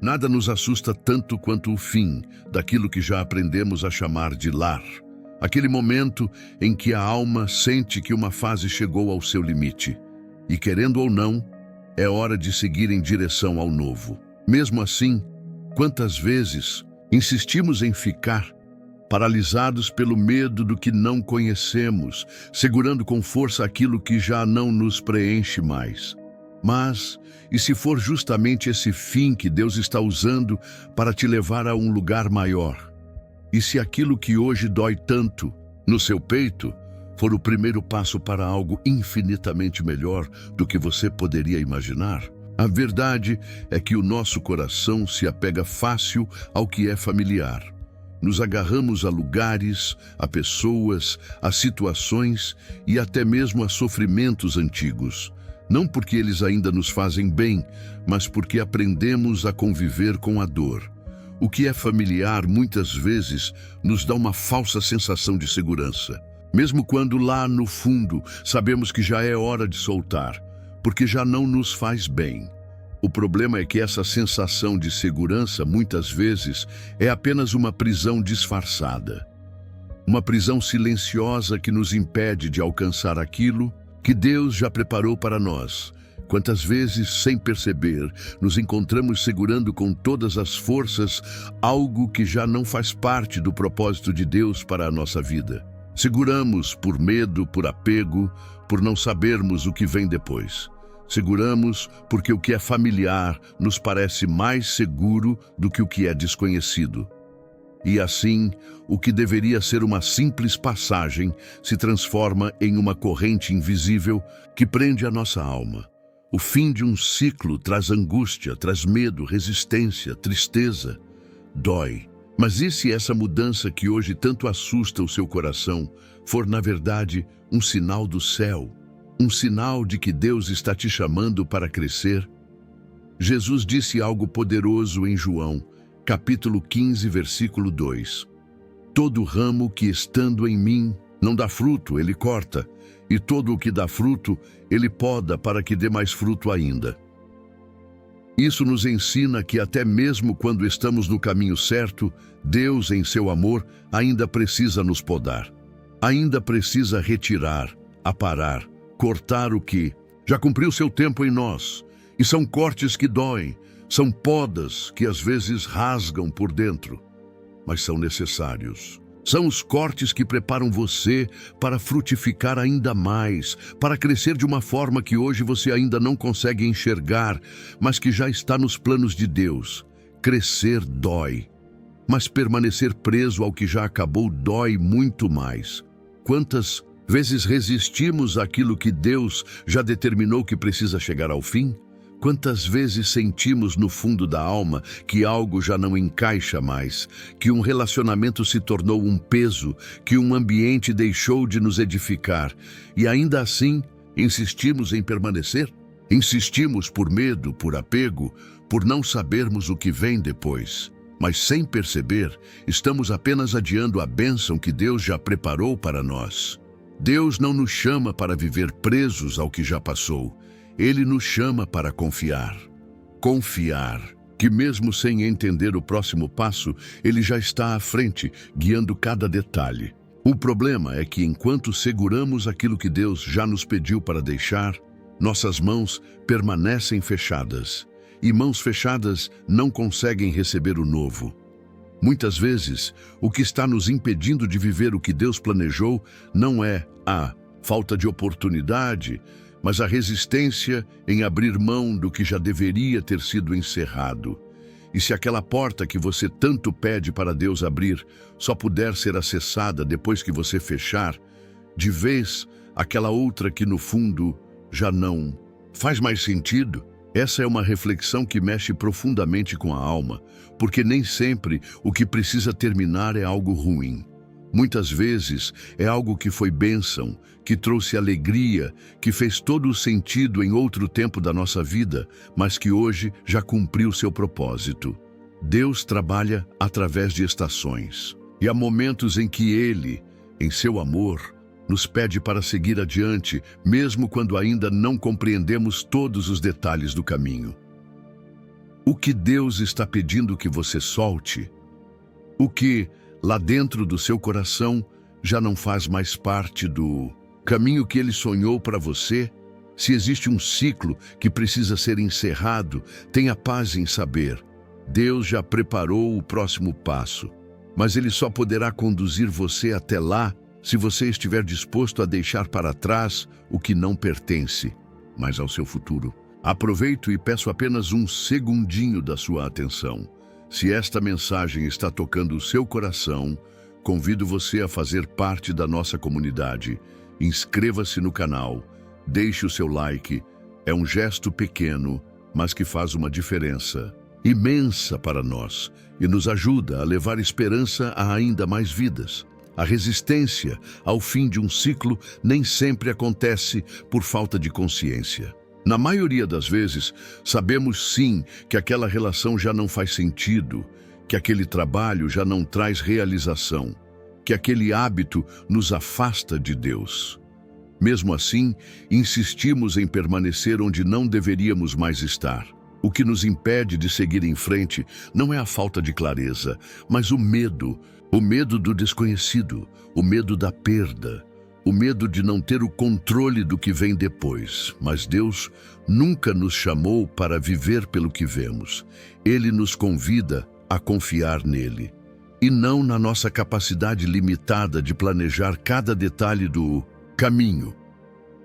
Nada nos assusta tanto quanto o fim daquilo que já aprendemos a chamar de lar. Aquele momento em que a alma sente que uma fase chegou ao seu limite. E, querendo ou não, é hora de seguir em direção ao novo. Mesmo assim, quantas vezes insistimos em ficar paralisados pelo medo do que não conhecemos, segurando com força aquilo que já não nos preenche mais. Mas, e se for justamente esse fim que Deus está usando para te levar a um lugar maior? E se aquilo que hoje dói tanto no seu peito for o primeiro passo para algo infinitamente melhor do que você poderia imaginar? A verdade é que o nosso coração se apega fácil ao que é familiar. Nos agarramos a lugares, a pessoas, a situações e até mesmo a sofrimentos antigos. Não porque eles ainda nos fazem bem, mas porque aprendemos a conviver com a dor. O que é familiar muitas vezes nos dá uma falsa sensação de segurança. Mesmo quando lá no fundo sabemos que já é hora de soltar, porque já não nos faz bem. O problema é que essa sensação de segurança, muitas vezes, é apenas uma prisão disfarçada. Uma prisão silenciosa que nos impede de alcançar aquilo que Deus já preparou para nós. Quantas vezes, sem perceber, nos encontramos segurando com todas as forças algo que já não faz parte do propósito de Deus para a nossa vida. Seguramos por medo, por apego, por não sabermos o que vem depois. Seguramos porque o que é familiar nos parece mais seguro do que o que é desconhecido. E assim, o que deveria ser uma simples passagem se transforma em uma corrente invisível que prende a nossa alma. O fim de um ciclo traz angústia, traz medo, resistência, tristeza, dói. Mas e se essa mudança que hoje tanto assusta o seu coração for, na verdade, um sinal do céu? Um sinal de que Deus está te chamando para crescer? Jesus disse algo poderoso em João, capítulo 15, versículo 2. Todo ramo que estando em mim não dá fruto, ele corta, e todo o que dá fruto, ele poda para que dê mais fruto ainda. Isso nos ensina que até mesmo quando estamos no caminho certo, Deus, em seu amor, ainda precisa nos podar. Ainda precisa retirar, aparar, cortar o que já cumpriu seu tempo em nós. E são cortes que doem, são podas que às vezes rasgam por dentro, mas são necessários. São os cortes que preparam você para frutificar ainda mais, para crescer de uma forma que hoje você ainda não consegue enxergar, mas que já está nos planos de Deus. Crescer dói, mas permanecer preso ao que já acabou dói muito mais. Quantas vezes resistimos àquilo que Deus já determinou que precisa chegar ao fim? Quantas vezes sentimos no fundo da alma que algo já não encaixa mais, que um relacionamento se tornou um peso, que um ambiente deixou de nos edificar, e ainda assim insistimos em permanecer? Insistimos por medo, por apego, por não sabermos o que vem depois. Mas sem perceber, estamos apenas adiando a bênção que Deus já preparou para nós. Deus não nos chama para viver presos ao que já passou. Ele nos chama para confiar. Confiar que mesmo sem entender o próximo passo, Ele já está à frente, guiando cada detalhe. O problema é que enquanto seguramos aquilo que Deus já nos pediu para deixar, nossas mãos permanecem fechadas. E mãos fechadas não conseguem receber o novo. Muitas vezes, o que está nos impedindo de viver o que Deus planejou não é a falta de oportunidade, mas a resistência em abrir mão do que já deveria ter sido encerrado. E se aquela porta que você tanto pede para Deus abrir só puder ser acessada depois que você fechar, de vez aquela outra que no fundo já não faz mais sentido? Essa é uma reflexão que mexe profundamente com a alma, porque nem sempre o que precisa terminar é algo ruim. Muitas vezes é algo que foi bênção, que trouxe alegria, que fez todo o sentido em outro tempo da nossa vida, mas que hoje já cumpriu seu propósito. Deus trabalha através de estações, e há momentos em que Ele, em seu amor, nos pede para seguir adiante, mesmo quando ainda não compreendemos todos os detalhes do caminho. O que Deus está pedindo que você solte? O que, lá dentro do seu coração, já não faz mais parte do caminho que Ele sonhou para você? Se existe um ciclo que precisa ser encerrado, tenha paz em saber. Deus já preparou o próximo passo, mas Ele só poderá conduzir você até lá se você estiver disposto a deixar para trás o que não pertence mais ao seu futuro. Aproveito e peço apenas um segundinho da sua atenção. Se esta mensagem está tocando o seu coração, convido você a fazer parte da nossa comunidade. Inscreva-se no canal, deixe o seu like. É um gesto pequeno, mas que faz uma diferença imensa para nós e nos ajuda a levar esperança a ainda mais vidas. A resistência ao fim de um ciclo nem sempre acontece por falta de consciência. Na maioria das vezes, sabemos sim que aquela relação já não faz sentido, que aquele trabalho já não traz realização, que aquele hábito nos afasta de Deus. Mesmo assim, insistimos em permanecer onde não deveríamos mais estar. O que nos impede de seguir em frente não é a falta de clareza, mas o medo do desconhecido, o medo da perda, o medo de não ter o controle do que vem depois. Mas Deus nunca nos chamou para viver pelo que vemos. Ele nos convida a confiar nele, e não na nossa capacidade limitada de planejar cada detalhe do caminho.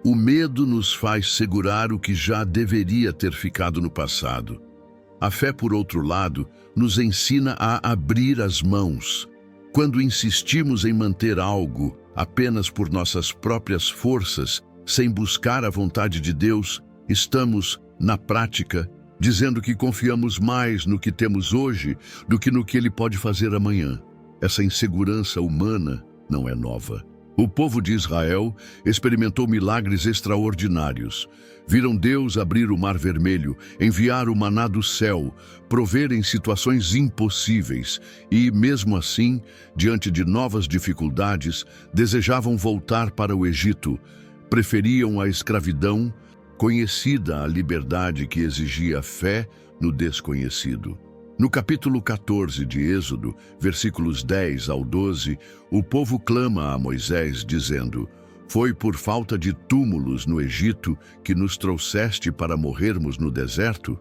O medo nos faz segurar o que já deveria ter ficado no passado. A fé, por outro lado, nos ensina a abrir as mãos. Quando insistimos em manter algo apenas por nossas próprias forças, sem buscar a vontade de Deus, estamos, na prática, dizendo que confiamos mais no que temos hoje do que no que Ele pode fazer amanhã. Essa insegurança humana não é nova. O povo de Israel experimentou milagres extraordinários. Viram Deus abrir o Mar Vermelho, enviar o maná do céu, prover em situações impossíveis e, mesmo assim, diante de novas dificuldades, desejavam voltar para o Egito. Preferiam a escravidão, conhecida a liberdade que exigia fé no desconhecido. No capítulo 14 de Êxodo, versículos 10 ao 12, o povo clama a Moisés, dizendo: "Foi por falta de túmulos no Egito que nos trouxeste para morrermos no deserto?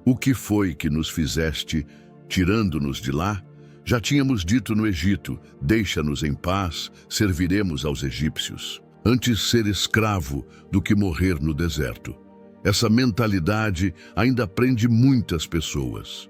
O que foi que nos fizeste, tirando-nos de lá? Já tínhamos dito no Egito: deixa-nos em paz, serviremos aos egípcios. Antes ser escravo do que morrer no deserto." Essa mentalidade ainda prende muitas pessoas.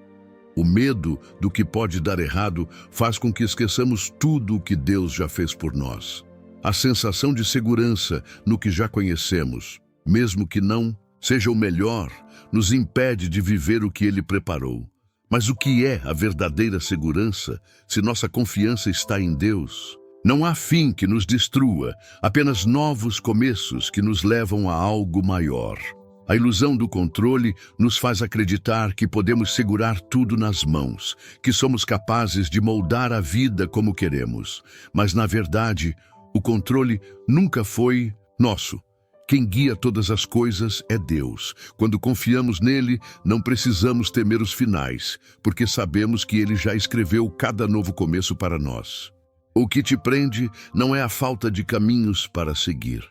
O medo do que pode dar errado faz com que esqueçamos tudo o que Deus já fez por nós. A sensação de segurança no que já conhecemos, mesmo que não seja o melhor, nos impede de viver o que Ele preparou. Mas o que é a verdadeira segurança se nossa confiança está em Deus? Não há fim que nos destrua, apenas novos começos que nos levam a algo maior. A ilusão do controle nos faz acreditar que podemos segurar tudo nas mãos, que somos capazes de moldar a vida como queremos. Mas, na verdade, o controle nunca foi nosso. Quem guia todas as coisas é Deus. Quando confiamos nele, não precisamos temer os finais, porque sabemos que ele já escreveu cada novo começo para nós. O que te prende não é a falta de caminhos para seguir,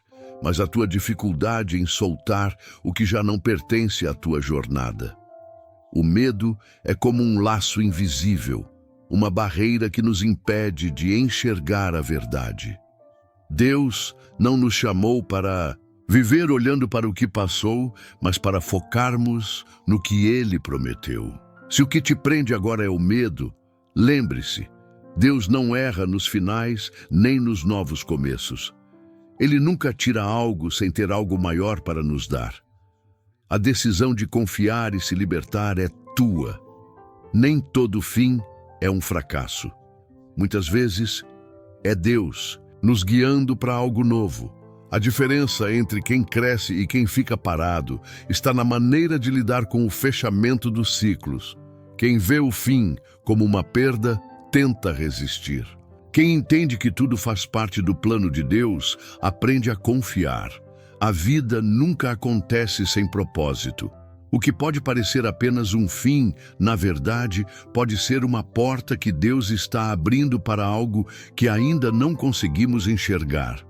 mas a tua dificuldade em soltar o que já não pertence à tua jornada. O medo é como um laço invisível, uma barreira que nos impede de enxergar a verdade. Deus não nos chamou para viver olhando para o que passou, mas para focarmos no que Ele prometeu. Se o que te prende agora é o medo, lembre-se, Deus não erra nos finais nem nos novos começos. Ele nunca tira algo sem ter algo maior para nos dar. A decisão de confiar e se libertar é tua. Nem todo fim é um fracasso. Muitas vezes é Deus nos guiando para algo novo. A diferença entre quem cresce e quem fica parado está na maneira de lidar com o fechamento dos ciclos. Quem vê o fim como uma perda, tenta resistir. Quem entende que tudo faz parte do plano de Deus, aprende a confiar. A vida nunca acontece sem propósito. O que pode parecer apenas um fim, na verdade, pode ser uma porta que Deus está abrindo para algo que ainda não conseguimos enxergar.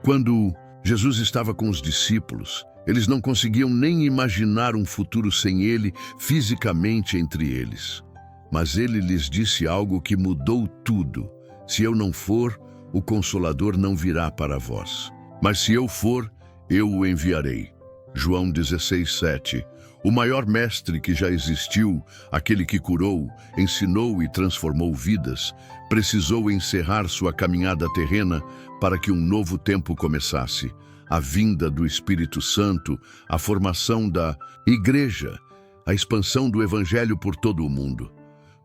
Quando Jesus estava com os discípulos, eles não conseguiam nem imaginar um futuro sem ele fisicamente entre eles. Mas ele lhes disse algo que mudou tudo. Se eu não for, o Consolador não virá para vós. Mas se eu for, eu o enviarei. João 16:7. O maior mestre que já existiu, aquele que curou, ensinou e transformou vidas, precisou encerrar sua caminhada terrena para que um novo tempo começasse. A vinda do Espírito Santo, a formação da igreja, a expansão do Evangelho por todo o mundo.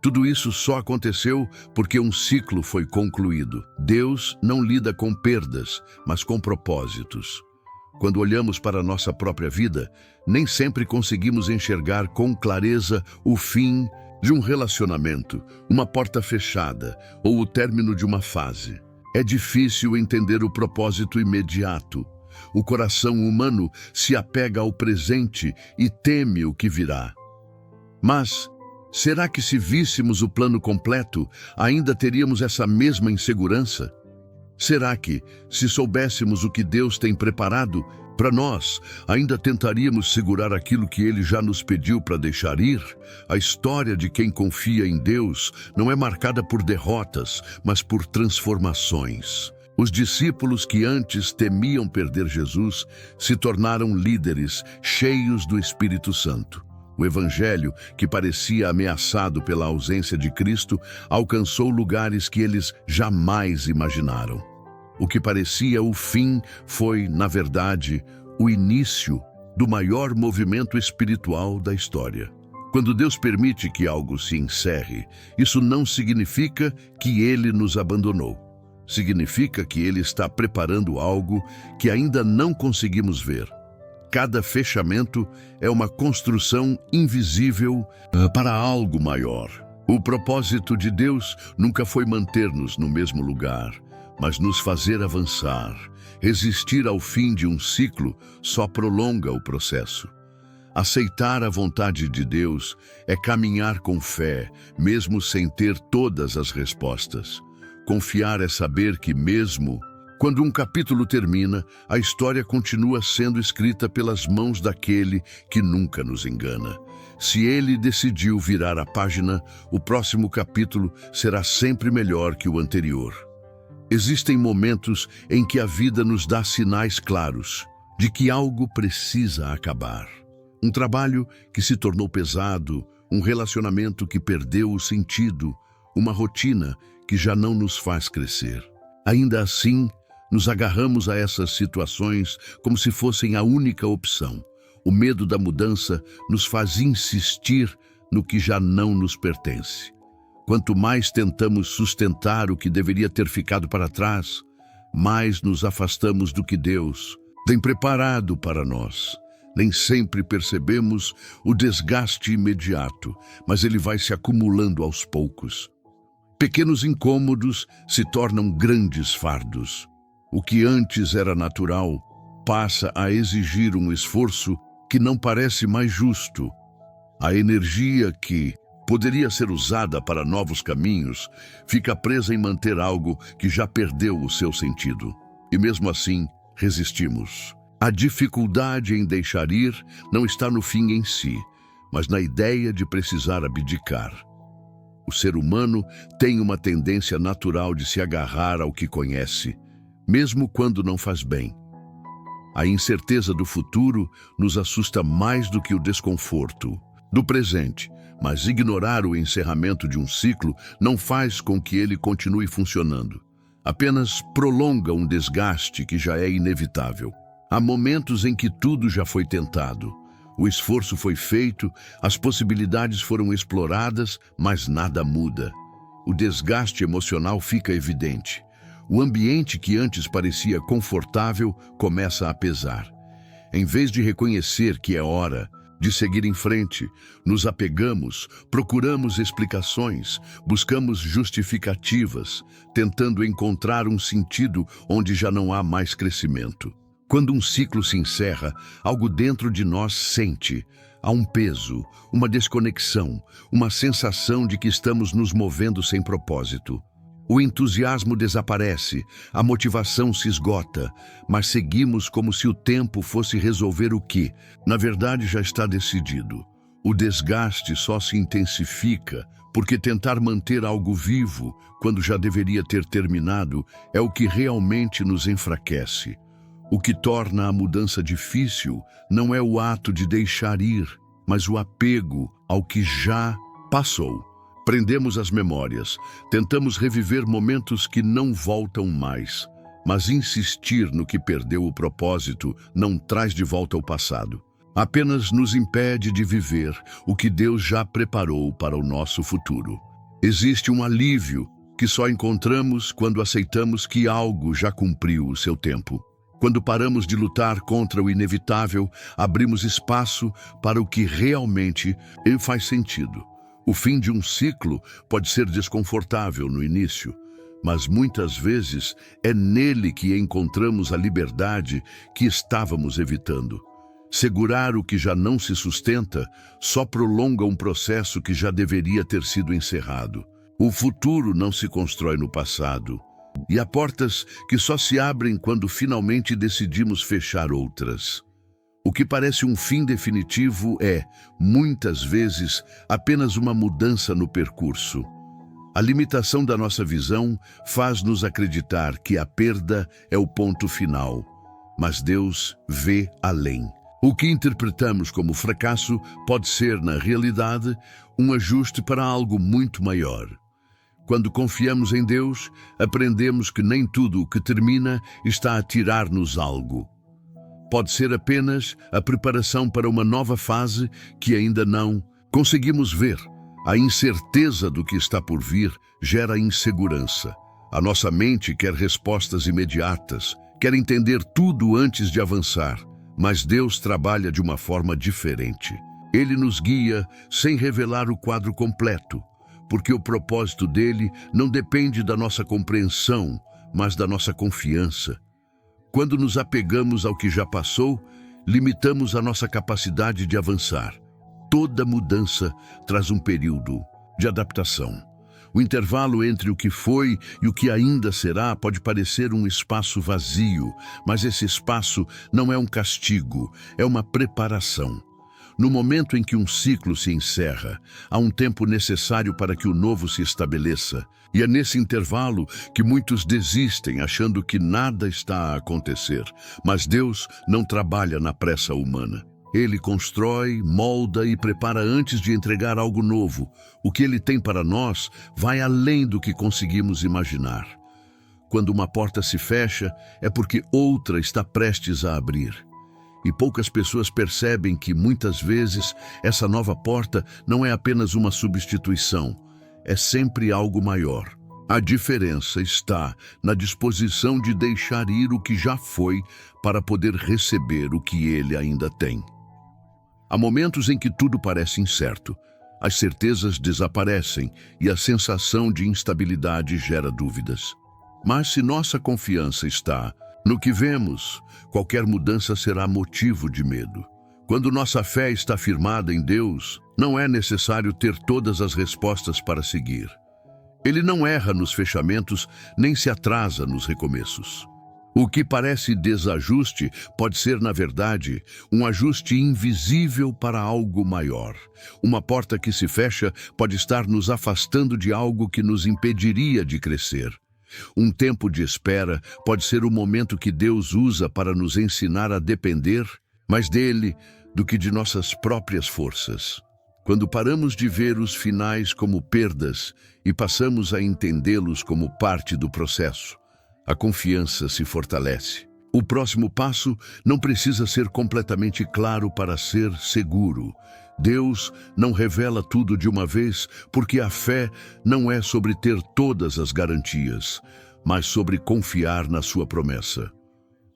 Tudo isso só aconteceu porque um ciclo foi concluído. Deus não lida com perdas, mas com propósitos. Quando olhamos para a nossa própria vida, nem sempre conseguimos enxergar com clareza o fim de um relacionamento, uma porta fechada ou o término de uma fase. É difícil entender o propósito imediato. O coração humano se apega ao presente e teme o que virá. Mas será que se víssemos o plano completo, ainda teríamos essa mesma insegurança? Será que, se soubéssemos o que Deus tem preparado para nós, ainda tentaríamos segurar aquilo que Ele já nos pediu para deixar ir? A história de quem confia em Deus não é marcada por derrotas, mas por transformações. Os discípulos que antes temiam perder Jesus se tornaram líderes cheios do Espírito Santo. O Evangelho, que parecia ameaçado pela ausência de Cristo, alcançou lugares que eles jamais imaginaram. O que parecia o fim foi, na verdade, o início do maior movimento espiritual da história. Quando Deus permite que algo se encerre, isso não significa que Ele nos abandonou. Significa que Ele está preparando algo que ainda não conseguimos ver. Cada fechamento é uma construção invisível para algo maior. O propósito de Deus nunca foi manter-nos no mesmo lugar, mas nos fazer avançar. Resistir ao fim de um ciclo só prolonga o processo. Aceitar a vontade de Deus é caminhar com fé, mesmo sem ter todas as respostas. Confiar é saber que mesmo quando um capítulo termina, a história continua sendo escrita pelas mãos daquele que nunca nos engana. Se ele decidiu virar a página, o próximo capítulo será sempre melhor que o anterior. Existem momentos em que a vida nos dá sinais claros de que algo precisa acabar. Um trabalho que se tornou pesado, um relacionamento que perdeu o sentido, uma rotina que já não nos faz crescer. Ainda assim, nos agarramos a essas situações como se fossem a única opção. O medo da mudança nos faz insistir no que já não nos pertence. Quanto mais tentamos sustentar o que deveria ter ficado para trás, mais nos afastamos do que Deus tem preparado para nós. Nem sempre percebemos o desgaste imediato, mas ele vai se acumulando aos poucos. Pequenos incômodos se tornam grandes fardos. O que antes era natural passa a exigir um esforço que não parece mais justo. A energia que poderia ser usada para novos caminhos fica presa em manter algo que já perdeu o seu sentido. E mesmo assim, resistimos. A dificuldade em deixar ir não está no fim em si, mas na ideia de precisar abdicar. O ser humano tem uma tendência natural de se agarrar ao que conhece, mesmo quando não faz bem. A incerteza do futuro nos assusta mais do que o desconforto do presente, mas ignorar o encerramento de um ciclo não faz com que ele continue funcionando. Apenas prolonga um desgaste que já é inevitável. Há momentos em que tudo já foi tentado. O esforço foi feito, as possibilidades foram exploradas, mas nada muda. O desgaste emocional fica evidente. O ambiente que antes parecia confortável começa a pesar. Em vez de reconhecer que é hora de seguir em frente, nos apegamos, procuramos explicações, buscamos justificativas, tentando encontrar um sentido onde já não há mais crescimento. Quando um ciclo se encerra, algo dentro de nós sente: Há um peso, uma desconexão, uma sensação de que estamos nos movendo sem propósito. O entusiasmo desaparece, a motivação se esgota, mas seguimos como se o tempo fosse resolver o que, na verdade, já está decidido. O desgaste só se intensifica porque tentar manter algo vivo, quando já deveria ter terminado, é o que realmente nos enfraquece. O que torna a mudança difícil não é o ato de deixar ir, mas o apego ao que já passou. Prendemos as memórias, tentamos reviver momentos que não voltam mais, mas insistir no que perdeu o propósito não traz de volta o passado. Apenas nos impede de viver o que Deus já preparou para o nosso futuro. Existe um alívio que só encontramos quando aceitamos que algo já cumpriu o seu tempo. Quando paramos de lutar contra o inevitável, abrimos espaço para o que realmente faz sentido. O fim de um ciclo pode ser desconfortável no início, mas muitas vezes é nele que encontramos a liberdade que estávamos evitando. Segurar o que já não se sustenta só prolonga um processo que já deveria ter sido encerrado. O futuro não se constrói no passado, e há portas que só se abrem quando finalmente decidimos fechar outras. O que parece um fim definitivo é, muitas vezes, apenas uma mudança no percurso. A limitação da nossa visão faz-nos acreditar que a perda é o ponto final, mas Deus vê além. O que interpretamos como fracasso pode ser, na realidade, um ajuste para algo muito maior. Quando confiamos em Deus, aprendemos que nem tudo o que termina está a tirar-nos algo. Pode ser apenas a preparação para uma nova fase que ainda não conseguimos ver. A incerteza do que está por vir gera insegurança. A nossa mente quer respostas imediatas, quer entender tudo antes de avançar. Mas Deus trabalha de uma forma diferente. Ele nos guia sem revelar o quadro completo, porque o propósito dele não depende da nossa compreensão, mas da nossa confiança. Quando nos apegamos ao que já passou, limitamos a nossa capacidade de avançar. Toda mudança traz um período de adaptação. O intervalo entre o que foi e o que ainda será pode parecer um espaço vazio, mas esse espaço não é um castigo, é uma preparação. No momento em que um ciclo se encerra, há um tempo necessário para que o novo se estabeleça. E é nesse intervalo que muitos desistem, achando que nada está a acontecer. Mas Deus não trabalha na pressa humana. Ele constrói, molda e prepara antes de entregar algo novo. O que Ele tem para nós vai além do que conseguimos imaginar. Quando uma porta se fecha, é porque outra está prestes a abrir. E poucas pessoas percebem que, muitas vezes, essa nova porta não é apenas uma substituição, é sempre algo maior. A diferença está na disposição de deixar ir o que já foi para poder receber o que Ele ainda tem. Há momentos em que tudo parece incerto, as certezas desaparecem e a sensação de instabilidade gera dúvidas. Mas se nossa confiança está no que vemos, qualquer mudança será motivo de medo. Quando nossa fé está firmada em Deus, não é necessário ter todas as respostas para seguir. Ele não erra nos fechamentos, nem se atrasa nos recomeços. O que parece desajuste pode ser, na verdade, um ajuste invisível para algo maior. Uma porta que se fecha pode estar nos afastando de algo que nos impediria de crescer. Um tempo de espera pode ser o momento que Deus usa para nos ensinar a depender mais dele do que de nossas próprias forças. Quando paramos de ver os finais como perdas e passamos a entendê-los como parte do processo, a confiança se fortalece. O próximo passo não precisa ser completamente claro para ser seguro. Deus não revela tudo de uma vez, porque a fé não é sobre ter todas as garantias, mas sobre confiar na sua promessa.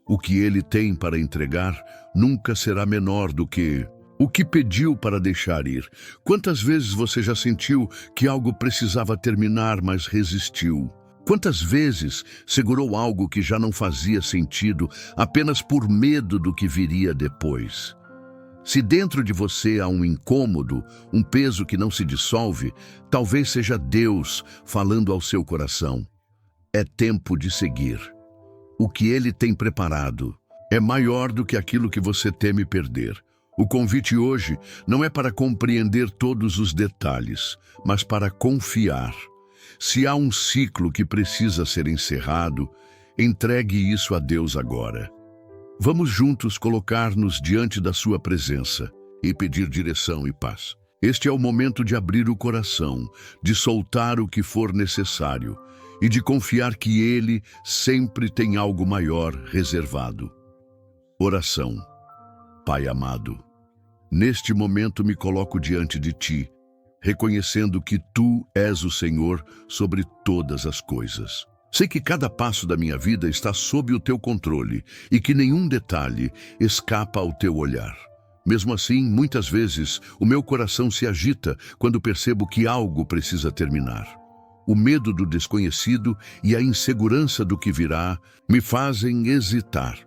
O que Ele tem para entregar nunca será menor do que o que pediu para deixar ir. Quantas vezes você já sentiu que algo precisava terminar, mas resistiu? Quantas vezes segurou algo que já não fazia sentido apenas por medo do que viria depois? Se dentro de você há um incômodo, um peso que não se dissolve, talvez seja Deus falando ao seu coração. É tempo de seguir. O que Ele tem preparado é maior do que aquilo que você teme perder. O convite hoje não é para compreender todos os detalhes, mas para confiar. Se há um ciclo que precisa ser encerrado, entregue isso a Deus agora. Vamos juntos colocar-nos diante da sua presença e pedir direção e paz. Este é o momento de abrir o coração, de soltar o que for necessário e de confiar que Ele sempre tem algo maior reservado. Oração. Pai amado, neste momento me coloco diante de Ti, reconhecendo que Tu és o Senhor sobre todas as coisas. Sei que cada passo da minha vida está sob o Teu controle e que nenhum detalhe escapa ao Teu olhar. Mesmo assim, muitas vezes, o meu coração se agita quando percebo que algo precisa terminar. O medo do desconhecido e a insegurança do que virá me fazem hesitar.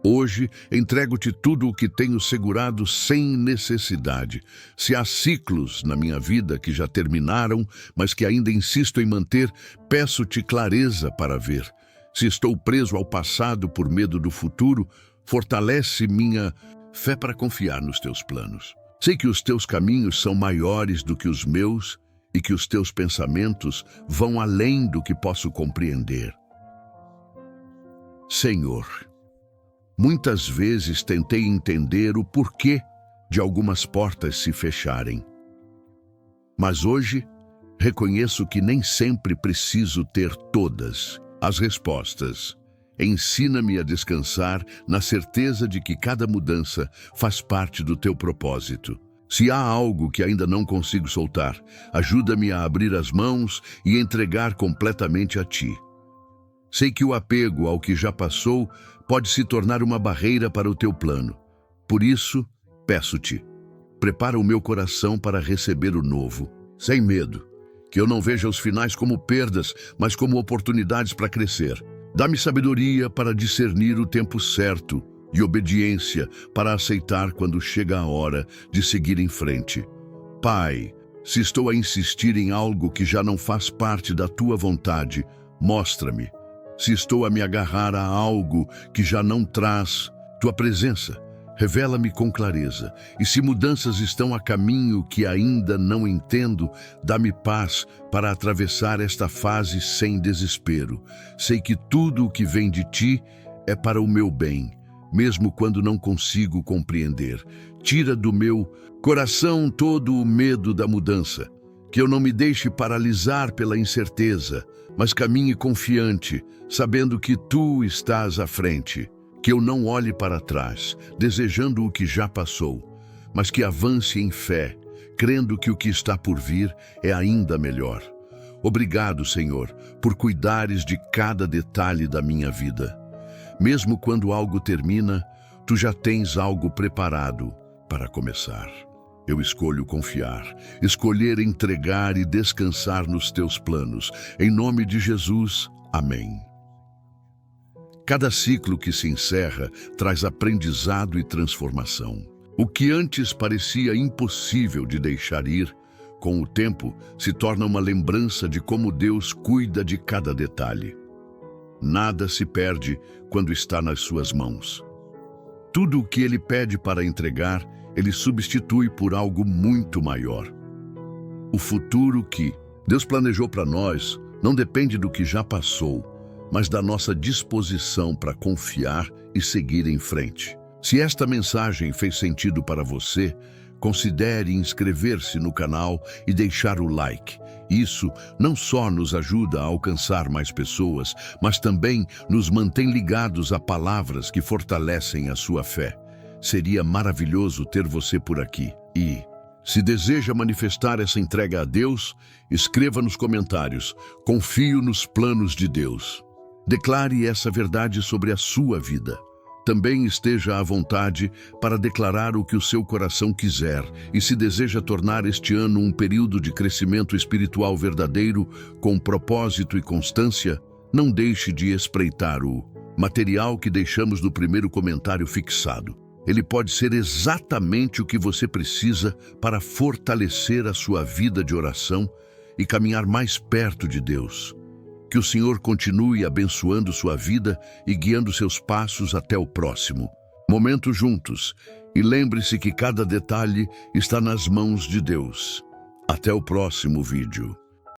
Hoje, entrego-te tudo o que tenho segurado sem necessidade. Se há ciclos na minha vida que já terminaram, mas que ainda insisto em manter, peço-te clareza para ver. Se estou preso ao passado por medo do futuro, fortalece minha fé para confiar nos teus planos. Sei que os teus caminhos são maiores do que os meus e que os teus pensamentos vão além do que posso compreender. Senhor, muitas vezes tentei entender o porquê de algumas portas se fecharem. Mas hoje, reconheço que nem sempre preciso ter todas as respostas. Ensina-me a descansar na certeza de que cada mudança faz parte do teu propósito. Se há algo que ainda não consigo soltar, ajuda-me a abrir as mãos e entregar completamente a Ti. Sei que o apego ao que já passou pode se tornar uma barreira para o Teu plano. Por isso, peço-te, prepara o meu coração para receber o novo, sem medo, que eu não veja os finais como perdas, mas como oportunidades para crescer. Dá-me sabedoria para discernir o tempo certo e obediência para aceitar quando chega a hora de seguir em frente. Pai, se estou a insistir em algo que já não faz parte da Tua vontade, mostra-me. Se estou a me agarrar a algo que já não traz Tua presença, revela-me com clareza. E se mudanças estão a caminho que ainda não entendo, dá-me paz para atravessar esta fase sem desespero. Sei que tudo o que vem de Ti é para o meu bem, mesmo quando não consigo compreender. Tira do meu coração todo o medo da mudança, que eu não me deixe paralisar pela incerteza, mas caminhe confiante, sabendo que Tu estás à frente. Que eu não olhe para trás, desejando o que já passou, mas que avance em fé, crendo que o que está por vir é ainda melhor. Obrigado, Senhor, por cuidares de cada detalhe da minha vida. Mesmo quando algo termina, Tu já tens algo preparado para começar. Eu escolho confiar, escolher entregar e descansar nos Teus planos. Em nome de Jesus, amém. Cada ciclo que se encerra traz aprendizado e transformação. O que antes parecia impossível de deixar ir, com o tempo se torna uma lembrança de como Deus cuida de cada detalhe. Nada se perde quando está nas suas mãos. Tudo o que Ele pede para entregar, Ele substitui por algo muito maior. O futuro que Deus planejou para nós não depende do que já passou, mas da nossa disposição para confiar e seguir em frente. Se esta mensagem fez sentido para você, considere inscrever-se no canal e deixar o like. Isso não só nos ajuda a alcançar mais pessoas, mas também nos mantém ligados a palavras que fortalecem a sua fé. Seria maravilhoso ter você por aqui. E, se deseja manifestar essa entrega a Deus, escreva nos comentários: confio nos planos de Deus. Declare essa verdade sobre a sua vida. Também esteja à vontade para declarar o que o seu coração quiser, e se deseja tornar este ano um período de crescimento espiritual verdadeiro, com propósito e constância, não deixe de espreitar o material que deixamos no primeiro comentário fixado. Ele pode ser exatamente o que você precisa para fortalecer a sua vida de oração e caminhar mais perto de Deus. Que o Senhor continue abençoando sua vida e guiando seus passos até o próximo momento juntos. E lembre-se que cada detalhe está nas mãos de Deus. Até o próximo vídeo.